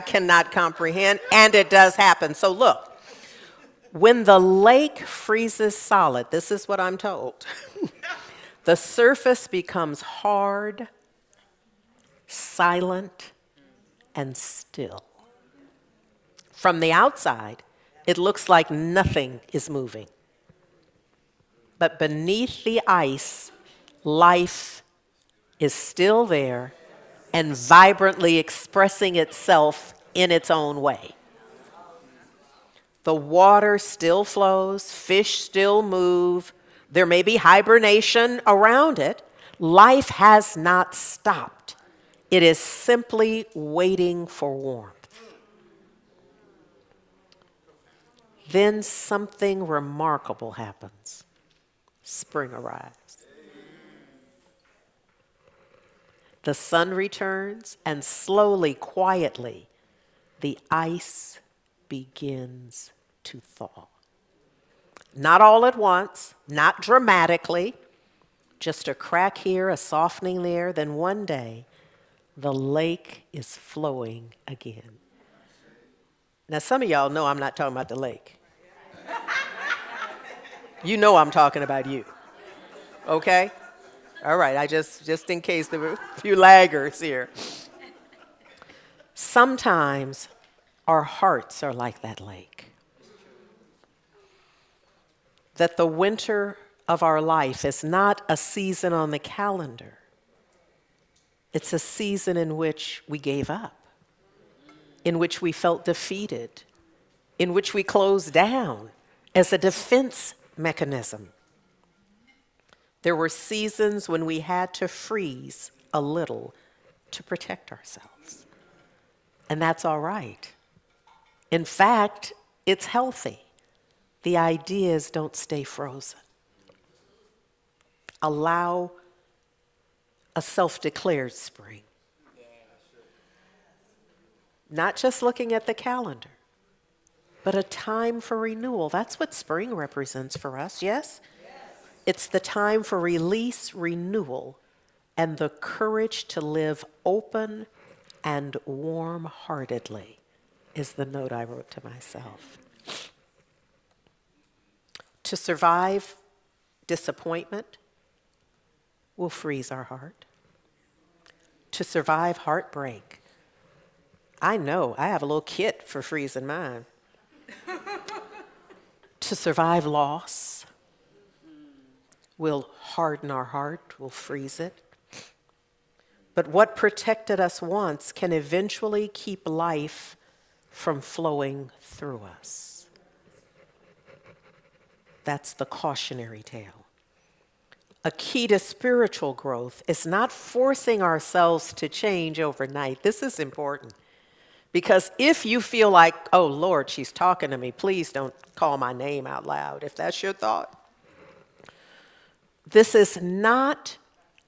cannot comprehend, and it does happen. So look, when the lake freezes solid, this is what I'm told, the surface becomes hard, silent, and still. From the outside, it looks like nothing is moving. But beneath the ice, life is still there and vibrantly expressing itself in its own way. The water still flows, fish still move, there may be hibernation around it. Life has not stopped. It is simply waiting for warmth. Then something remarkable happens. Spring arrives. The sun returns, and slowly, quietly, the ice begins to thaw. Not all at once, not dramatically, just a crack here, a softening there. Then one day, the lake is flowing again. Now, some of y'all know I'm not talking about the lake. You know I'm talking about you. Okay? All right, I just in case there were a few laggers here. Sometimes our hearts are like that lake. That the winter of our life is not a season on the calendar. It's a season in which we gave up, in which we felt defeated, in which we closed down as a defense mechanism. There were seasons when we had to freeze a little to protect ourselves. And that's all right. In fact, it's healthy. The idea is don't stay frozen. Allow a self-declared spring. Not just looking at the calendar, but a time for renewal. That's what spring represents for us, yes? It's the time for release, renewal, and the courage to live open and warm-heartedly, is the note I wrote to myself. To survive disappointment will freeze our heart. To survive heartbreak, I know I have a little kit for freezing mine. To survive loss will harden our heart, will freeze it. But what protected us once can eventually keep life from flowing through us. That's the cautionary tale. A key to spiritual growth is not forcing ourselves to change overnight. This is important. Because if you feel like, oh, Lord, she's talking to me, please don't call my name out loud, if that's your thought. This is not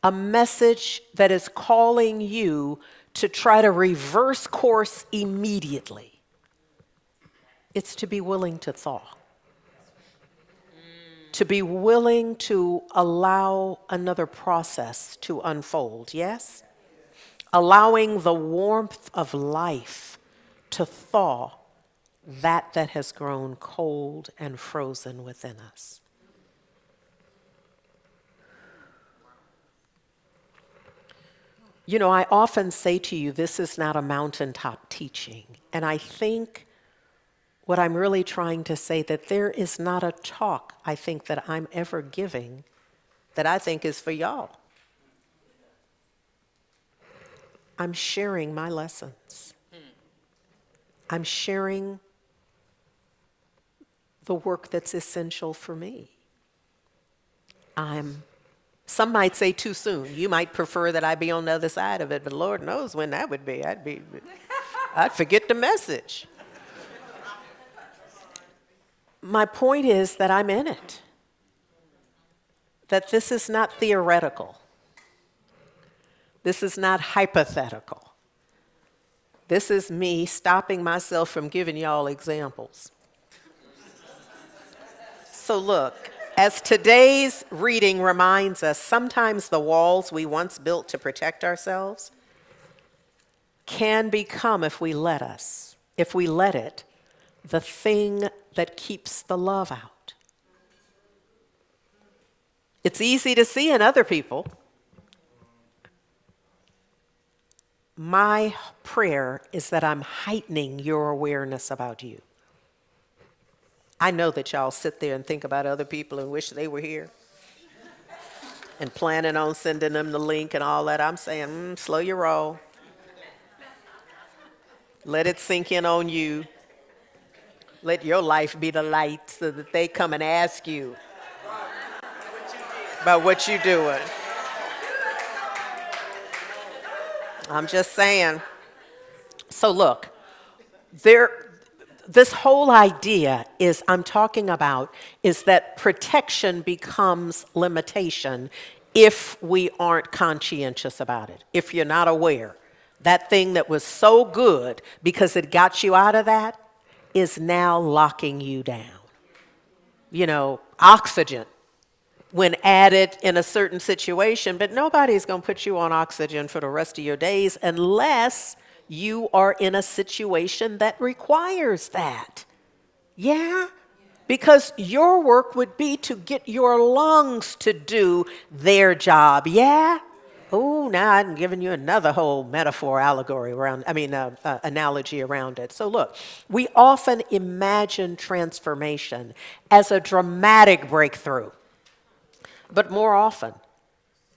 a message that is calling you to try to reverse course immediately. It's to be willing to thaw. To be willing to allow another process to unfold, yes? Allowing the warmth of life to thaw that has grown cold and frozen within us. You know, I often say to you, this is not a mountaintop teaching. And I think what I'm really trying to say, that there is not a talk I think that I'm ever giving that I think is for y'all. I'm sharing my lessons. I'm sharing the work that's essential for me. Some might say too soon. You might prefer that I be on the other side of it, but Lord knows when that would be. I'd forget the message. My point is that I'm in it. That this is not theoretical. This is not hypothetical. This is me stopping myself from giving y'all examples. So look, as today's reading reminds us, sometimes the walls we once built to protect ourselves can become, if we let it, the thing that keeps the love out. It's easy to see in other people. My prayer is that I'm heightening your awareness about you. I know that y'all sit there and think about other people and wish they were here and planning on sending them the link and all that. I'm saying, slow your roll. Let it sink in on you. Let your life be the light so that they come and ask you about what you're doing. I'm just saying. So look, this whole idea I'm talking about is that protection becomes limitation if we aren't conscientious about it, if you're not aware. That thing that was so good because it got you out of that is now locking you down. You know, oxygen, when added in a certain situation, but nobody's going to put you on oxygen for the rest of your days unless you are in a situation that requires that. Yeah? Because your work would be to get your lungs to do their job. Yeah? Oh, now I'm giving you another whole metaphor, allegory around, analogy around it. So look, we often imagine transformation as a dramatic breakthrough. But more often,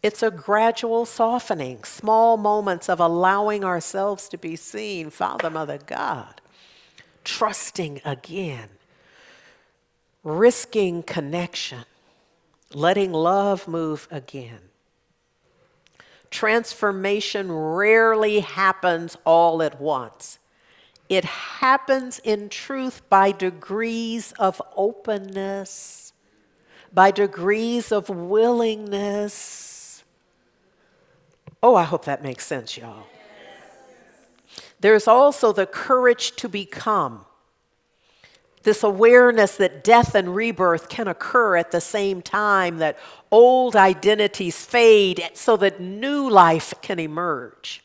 it's a gradual softening, small moments of allowing ourselves to be seen, Father, Mother, God, trusting again, risking connection, letting love move again. Transformation rarely happens all at once. It happens in truth by degrees of openness, by degrees of willingness. Oh, I hope that makes sense, y'all. There's also the courage to become. This awareness that death and rebirth can occur at the same time, that old identities fade so that new life can emerge.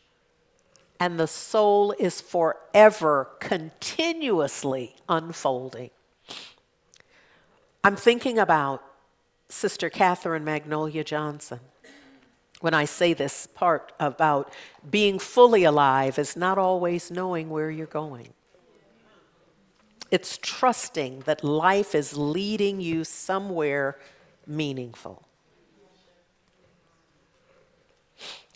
And the soul is forever, continuously unfolding. I'm thinking about Sister Catherine Magnolia Johnson. When I say this part about being fully alive is not always knowing where you're going. It's trusting that life is leading you somewhere meaningful.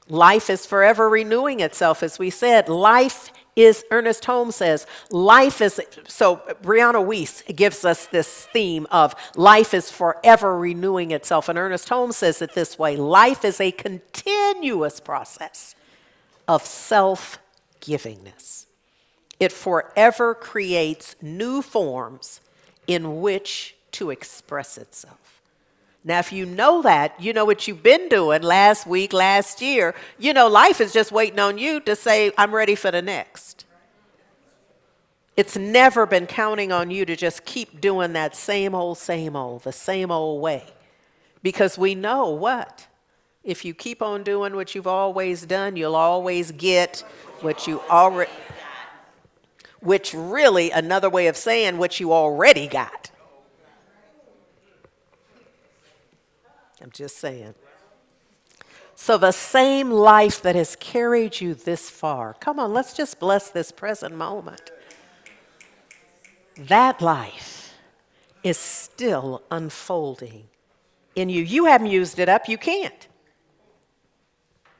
Life is forever renewing itself, as we said. Life is, Ernest Holmes says, life is, so Brianna Weiss gives us this theme of life is forever renewing itself. And Ernest Holmes says it this way: life is a continuous process of self-givingness. It forever creates new forms in which to express itself. Now, if you know that, you know what you've been doing last week, last year. You know, life is just waiting on you to say, I'm ready for the next. It's never been counting on you to just keep doing that same old, the same old way. Because we know what? If you keep on doing what you've always done, you'll always get what you already... Which really, another way of saying what you already got. I'm just saying. So the same life that has carried you this far, come on, let's just bless this present moment. That life is still unfolding in you. You haven't used it up, you can't.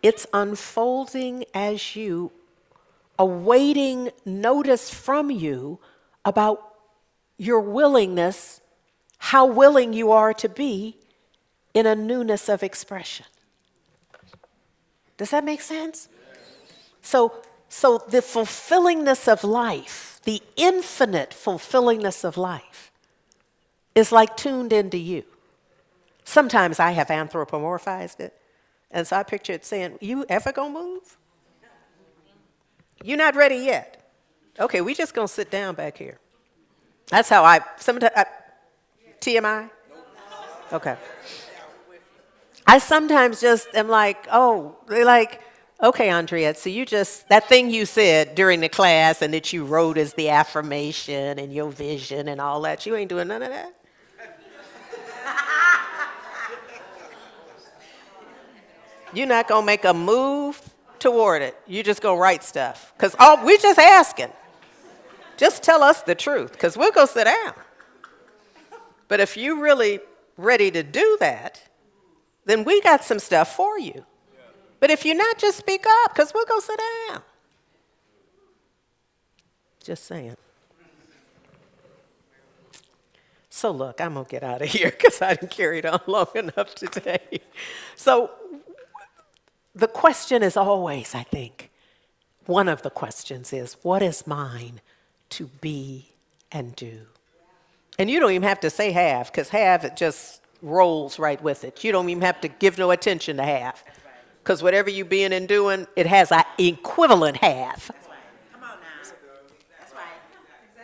It's unfolding as you awaiting notice from you about your willingness, how willing you are to be in a newness of expression. Does that make sense? So the fulfillingness of life, the infinite fulfillingness of life, is like tuned into you. Sometimes I have anthropomorphized it, and so I picture it saying, you ever gonna move? You're not ready yet. Okay, we just gonna sit down back here. That's how TMI? Okay. I sometimes just am like, oh, they're like, okay, Andriette, so you just, that thing you said during the class and that you wrote as the affirmation and your vision and all that, you ain't doing none of that? You're not gonna make a move toward it. You just go write stuff. Because we're just asking. Just tell us the truth, because we'll go sit down. But if you're really ready to do that, then we got some stuff for you. But if you're not, just speak up, because we'll go sit down. Just saying. So look, I'm going to get out of here because I didn't carry it on long enough today. So the question is always, I think, one of the questions is, what is mine to be and do? And you don't even have to say have, because have, it just rolls right with it. You don't even have to give no attention to have. Because whatever you being and doing, it has an equivalent have.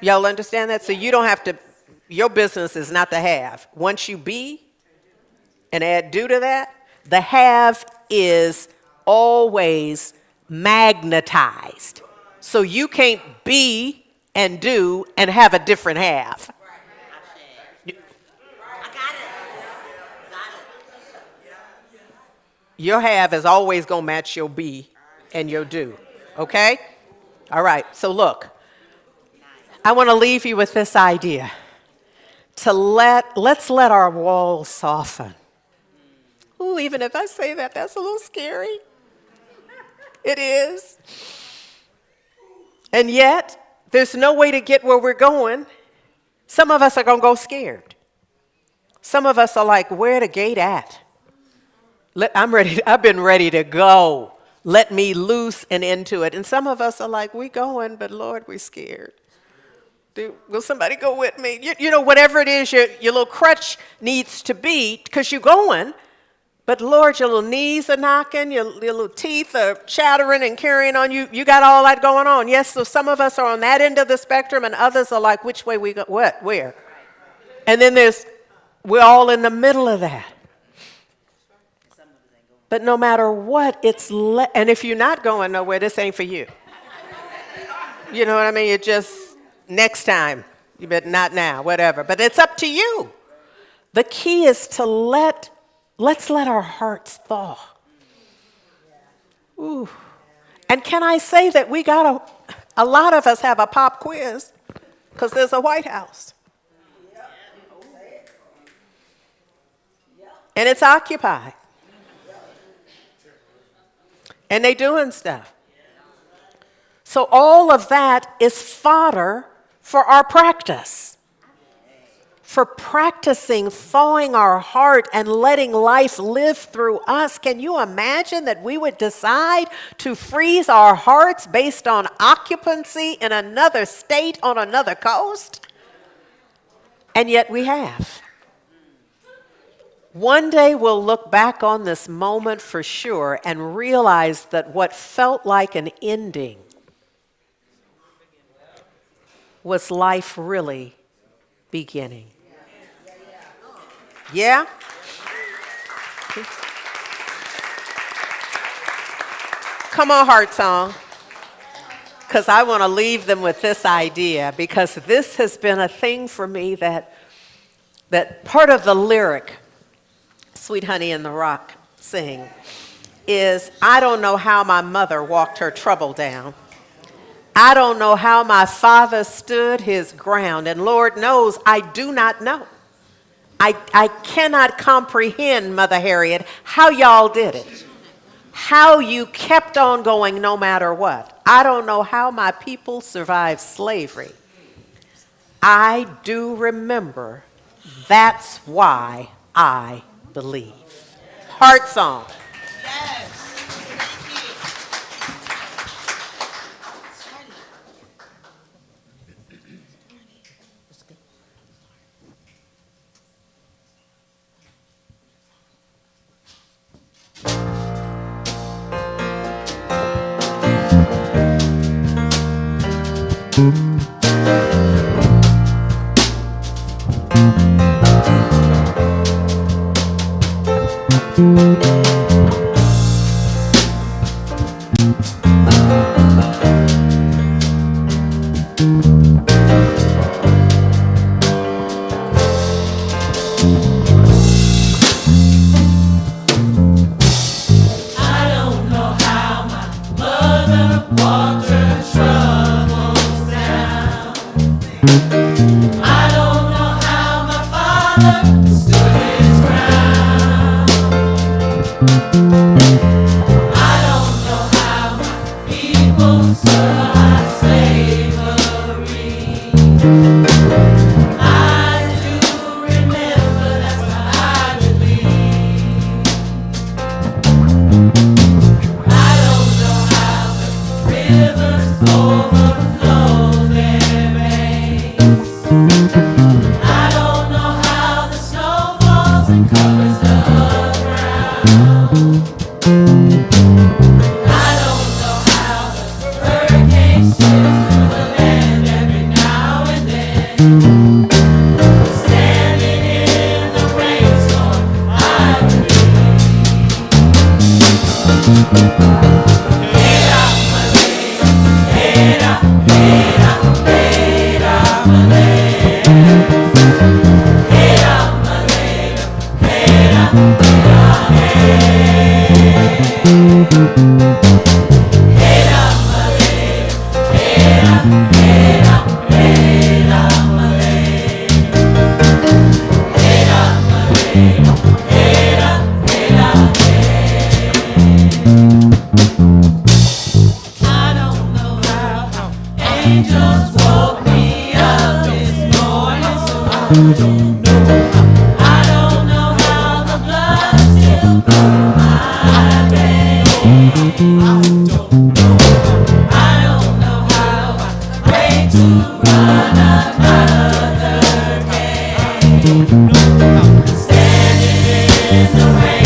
Y'all understand that? So you don't have to, your business is not the have. Once you be and add do to that, the have is always magnetized. So you can't be and do and have a different have. Your have is always going to match your be and your do. Okay? All right. So look, I want to leave you with this idea. Let's let our walls soften. Ooh, even if I say that, that's a little scary. It is. And yet, there's no way to get where we're going. Some of us are going to go scared. Some of us are like, where the gate at? I'm ready. I've been ready to go. Let me loose and into it. And some of us are like, we going, but Lord, we're scared. Will somebody go with me? You know, whatever it is your little crutch needs to be, because you're going. But Lord, your little knees are knocking, your little teeth are chattering and carrying on. You got all that going on. Yes, so some of us are on that end of the spectrum, and others are like, which way we go? What? Where? And then we're all in the middle of that. But no matter what, and if you're not going nowhere, this ain't for you. You know what I mean? It just, next time, you bet not now, whatever. But it's up to you. The key is to let's let our hearts thaw. Ooh. And can I say that we got a lot of us have a pop quiz because there's a White House. And it's occupied. And they doing stuff. So all of that is fodder for our practice. For practicing thawing our heart and letting life live through us. Can you imagine that we would decide to freeze our hearts based on occupancy in another state on another coast? And yet we have. One day we'll look back on this moment for sure and realize that what felt like an ending was life really beginning. Yeah? Come on, Heart Song. Because I want to leave them with this idea, because this has been a thing for me that part of the lyric, Sweet Honey in the Rock sing, is, I don't know how my mother walked her trouble down. I don't know how my father stood his ground. And Lord knows, I do not know. I cannot comprehend, Mother Harriet, how y'all did it. How you kept on going no matter what. I don't know how my people survived slavery. I do remember, that's why I believe. Heart Song. Yes. Standing in the rain.